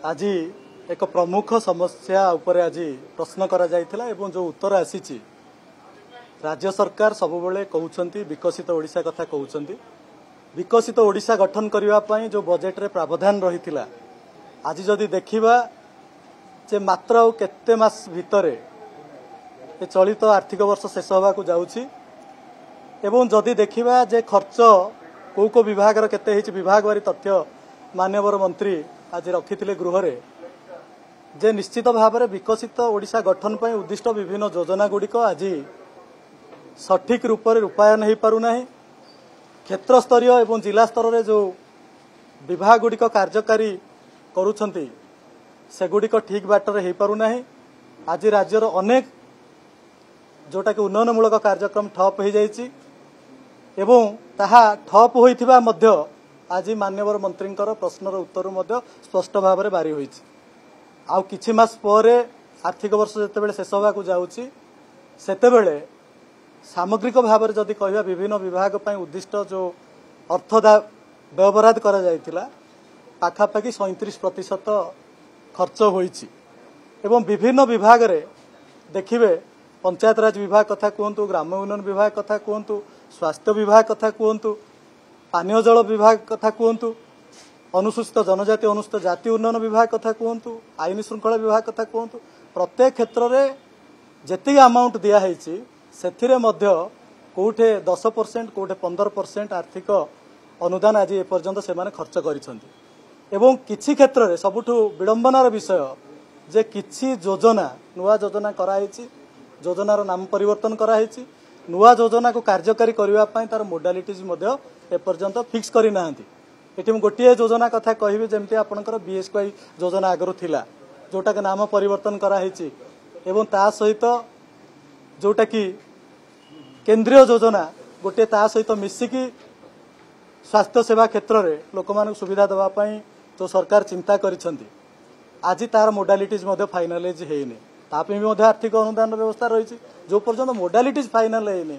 आज एक प्रमुख समस्या उपर आज प्रश्न करा जायथिला एवं जो उत्तर आसीची राज्य सरकार सबुबले कहउछंती विकसित ओडिशा कथा कहउछंती। विकसित ओडिशा गठन करिवा पई जो बजेट रे प्रावधान रहिथिला आज जदि देखिबा जे मात्र केते मास भितरे ए चलित आर्थिक वर्ष शेष होबा को जाउची एवं जदि देखिबा जे खर्च को विभाग रो केते हिच विभाग वारी तथ्य माननीय मंत्री आज रखिथिले गृह रे जे निश्चित भाव में विकसित ओडिशा गठन पर उद्दिष्ट विभिन्न योजना गुड़िक आज सठिक रूप से रूपायन हो पारना। क्षेत्र स्तरीय एवं जिला स्तर में जो विभाग गुड़िक कार्यकारी करुछंती सेगुड़िक ठीक बाटर हो पारना। आज राज्यर अनेक जोटा कि उन्नयनमूलक कार्यक्रम ठप हो जाइछि एवं ताहा ठप होइथिबा मध्य आज माननीय मंत्री प्रश्नर उत्तर मध्य स्पष्ट भाव में बारी होइछि। आउ किछि मास परे आर्थिक वर्ष जेतेबेले शेष होबा को जाउछि सेतेबेले सामग्रिक भाव में जदि कहबा विभिन्न विभाग पई उद्दिष्ट जो अर्थ व्यवहार करा जायतिला पाखापाखि 37% खर्च होइछि एवं विभिन्न विभाग रे देखिबे पंचायत राज विभाग कथा कहतु, ग्राम्य उन्नयन विभाग कथा कहतु, स्वास्थ्य विभाग कथा कहतु, पानीय जल विभाग कथा कहतु, अनुसूचित जनजाति अनुसूचित जाति उन्नयन विभाग कथा कहतु, आईन श्रृंखला विभाग कथा कहतु, प्रत्येक क्षेत्र में जेति अमाउंट दिया हैछि सेथिरे मध्य कोठे 10% कोठे 15% आर्थिक अनुदान आज एपर्यंत से खर्च करिसेंती। एवं किछि क्षेत्र में सबुठु विडंबनार विषय जे किछि योजना नुआ योजना कराइछि, योजनार नाम परिवर्तन कराइछि, नुआ योजना को कार्यकारी करबा पई तार मोडालिटीज मध्य एपर्यंत फिक्स करि नाहंती। एटी गोटे योजना कथा कहबी जमती आपनकर बीएसवाई योजना आगरु थिला जोटा के नाम परिवर्तन कराइछि एवं ता सहित जोटा कि केंद्रीय योजना गोटे ता सहित मिसिकी स्वास्थ्य सेवा क्षेत्र में लोक मान सुविधा देवा पई जो सरकार चिंता करिसेंती आज तार मोडालिटीज मध्य फाइनालाइज हेइने तापे भी मध्य आर्थिक अनुदान व्यवस्था रही जो पर्यंत मोडालिटीज फाइनाल हेइने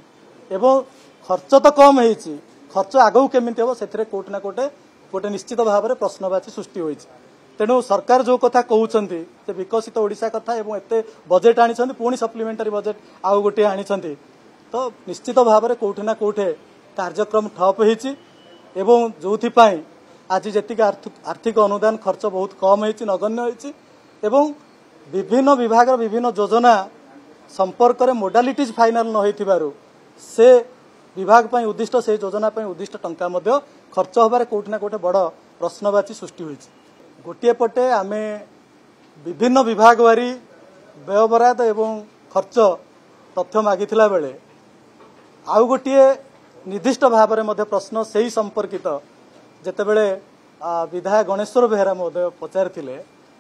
एवं खर्च तो कम हेइछि खर्च आगू केमिति हो से कोट ना कोटे गोटे निश्चित भाव में प्रश्नवाची सृष्टि होइछि। तेणु सरकार जो कथा कहउछंती जे विकसित ओडिशा कथा एवं एते बजेट आनिछंती पुणी सप्लीमेंटरी बजेट आउ गोटे आनिछंती तो निश्चित भाव में कोठे ना कोठे कार्यक्रम ठप होइछि एवं जोथि पई आज जेतिक आर्थिक अनुदान खर्च बहुत कम होइछि नगण्य होइछि एवं विभिन्न विभाग विभिन्न योजना संपर्क में मोडालिटीज फाइनाल न होइथिबारु से विभाग पई उद्दिष्ट से योजना पई उद्दिष्ट टंका मध्य खर्च होबार कोठे ना कोठे बड़ प्रश्नवाची सृष्टि होइछि। गोटे पटे आमे विभिन्न विभाग वारी व्यवहार एवं खर्च तथ्य मागिथिला बेले आउ गोटे निर्दिष्ट भाव में मध्य प्रश्न से ही संपर्कित जेतेबेले विधायक गणेश्वर बेहेरा महोदय पचारिथिले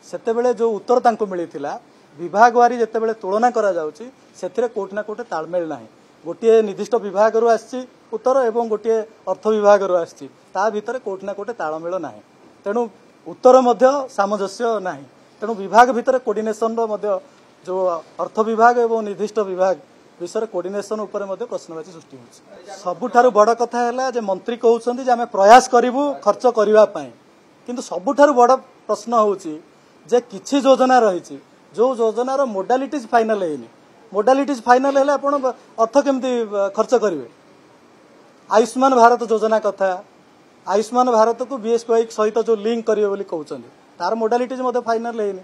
सेतेबेले जो उत्तर तांको मिलिथिला विभाग वारी जेतेबेले तुलना करा जाउछि सेथिरे कोठ ना कोठे तालमेल नाही। गोटे निर्दिष्ट विभाग रु आछि उत्तर एवं गोटे अर्थ विभाग रु आछि ता भितरे कोठ ना कोठे तालमेल नाही। तेणु उत्तर मध्य सामंजस्य नाही। तेणु विभाग भितर कोऑर्डिनेशन रो मध्य जो अर्थ विभाग एवं निर्दिष्ट विभाग विषय कोऑर्डिनेशन ऊपर मध्य प्रश्नवाची सृष्टि होछि। सबुठारु बड़ कथा हैला जे मंत्री कहउछंती जे आमे प्रयास करिवु खर्च करिवा पई किंतु सबुठारु बड़ प्रश्न होछि जे किछि योजना रहिछि जो योजना रो मोडालिटीज फाइनल हेइनी मोडालिटीज फाइनल हेले आपण अर्थ केमती खर्च करिवे। आयुष्मान भारत योजना कथा आयुष्मान भारत को बीएसवाई सहित जो लिंक करिवे बोली कहउछंती तार मोडालिटीज मध्य फाइनल हेइनी।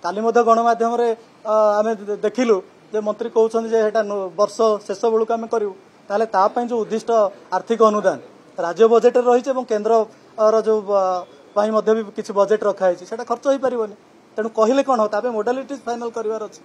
काली मध्य गणमाध्यम रे आमे देखिलु जे मंत्री कहउछंती जे हेटा वर्ष शेष बेलू आमे करिवु ताले ता पई जो उद्दिष्ट आर्थिक अनुदान राज्य बजेट रे रहिছে एवं केंद्र रो जो पई मध्य भी किछि बजेट रखा हैछि सेटा खर्च होई परिबोनी। तेणु कहले कोन हो तापे मोडालिटीज फाइनल करिवार अछि।